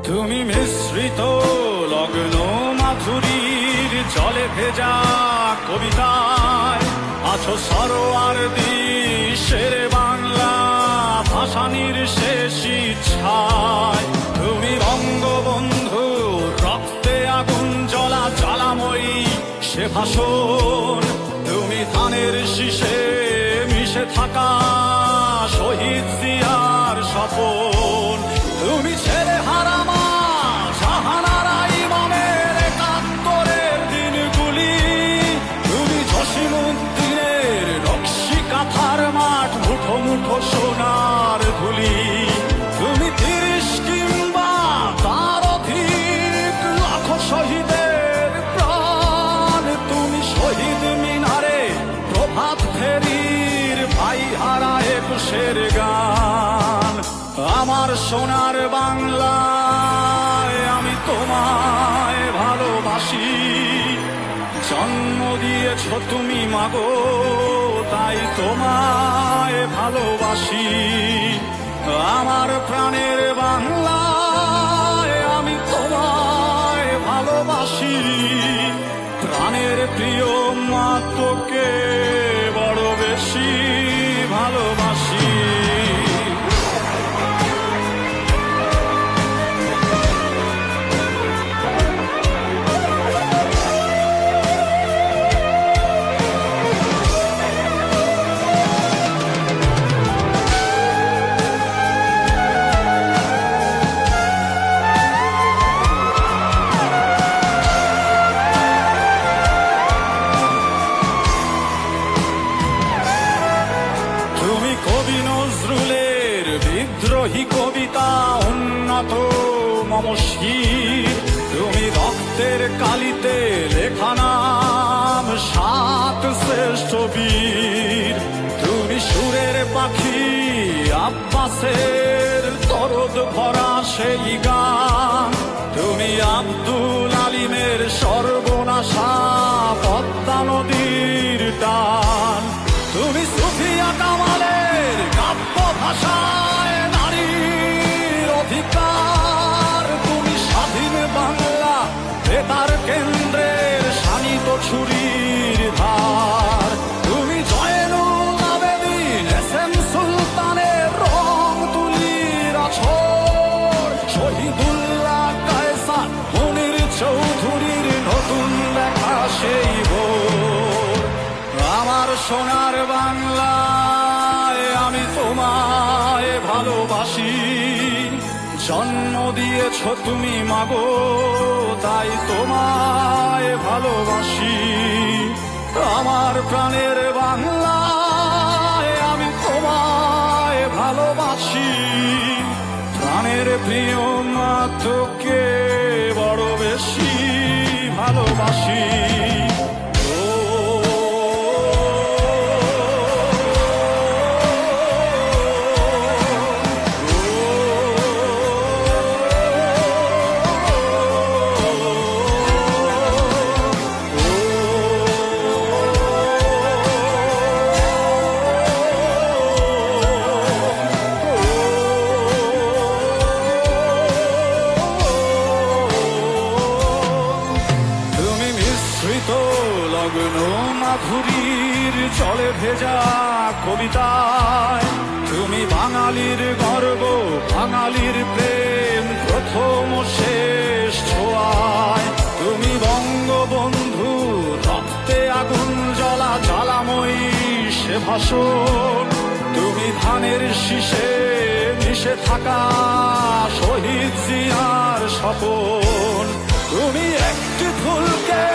তুমি মিশ্রিত লগ্ন মাধুরীর জলে ভেজা কবিতায় আছো সরোয়ার্দী শেরে বাংলা ভাসানির শেষ ইচ্ছায়। তুমি বঙ্গবন্ধু রক্তে আগুন জ্বলা জ্বালাময়ী সে ভাষণ। তুমি ধানের শীষে মিশে থাকা শহীদ জিয়ার স্বপন। তুমি ছেলে হারামা জাহানারা ইমামের একাত্তরের দিনগুলি। তুমি জসিমউদ্দিনের নকশি কাঁথার মাঠ মুঠো মুঠো সোনার ধুলি। তুমি ৩০ কিংবা তার অধিক লাখো শহীদের প্রাণ। তুমি শহীদ মিনারে প্রভাত ফেরির ভাই হারা একুশের গান। আমার সোনার বাংলায় আমি তোমায় ভালোবাসি। জন্ম দিয়েছ তুমি মাগো তাই তোমায় ভালোবাসি। আমার প্রাণের বাংলায় আমি তোমায় ভালোবাসি। প্রাণের প্রিয় মা তোকে বড় বেশি ভালোবাসি। কবি নজরুলের বিদ্রোহী কবিতা উন্নত মমশির। তুমি রক্তের কালিতে লেখা নাম ৭ শ্রেষ্ঠ বীর। তুমি সুরের পাখি আব্বাসের দরদ ভরা সেই গান। তুমি আব্দুল আলিমের সর্বনাশা পদ্মা নদীর টান। তুমি সুফিয়া কামালের কাব্য ভাষায় নারীর অধিকার। তুমি স্বাধীন বাংলা বেতার কেন্দ্রের শানিত ছুরির ধার। তুমি জয়নুল আবেদিন এসএম সুলতানের রং তুলির আছর। শহীদুল্লাহ কায়সার মুনির চৌধুরীর নতুন লেখা সেই ভোর। আমার সোনার বাংলায় আমি তোমায় ভালোবাসি। জন্ম দিয়েছ তুমি মাগো তাই তোমায় ভালোবাসি। আমার প্রাণের বাংলায় আমি তোমায় ভালোবাসি। প্রাণের প্রিয় মা তোকে বড় বেশি ভালোবাসি। লগ্ন মাধুরীর জলে ভেজা কবিতায় তুমি বাঙালির গর্ব বাঙালির প্রেম প্রথম শেষ ছোঁয়ায়। তুমি বঙ্গবন্ধু রক্তে আগুন জ্বলা জ্বালাময়ী সে ভাষণ। তুমি ধানের শীষে মিশে থাকা শহীদ জিয়ার স্বপন। তুমি একটি ফুলকে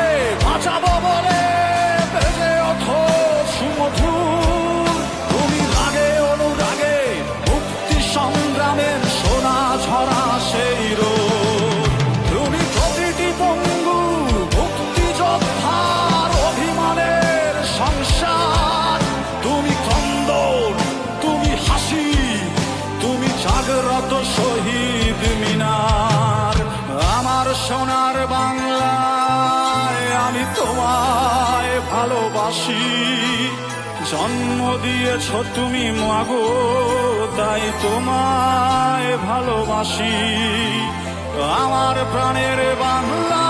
বাঁচাবো বলে বেজে ওঠো সুমধুর। তুমি রাগে অনুরাগে মুক্তি সংগ্রামের সোনা ঝরা সেই রোদ। তুমি প্রতিটি পঙ্গু মুক্তিযোদ্ধার অভিমানের সংসার। তুমি ক্রন্দন তুমি হাসি তুমি জাগ্রত শহীদ মিনার। আমার সোনার বাংলায় আমি তোমায় ভালোবাসি। জন্ম দিয়েছ তুমি মাগো তাই তোমায় ভালোবাসি। প্রাণের বাংলা,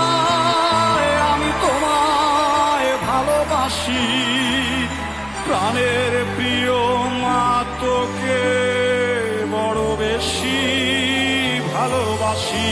আমি তোমায় ভালোবাসি। প্রাণের প্রিয় মা, তোকে বড় বেশি ভালোবাসি।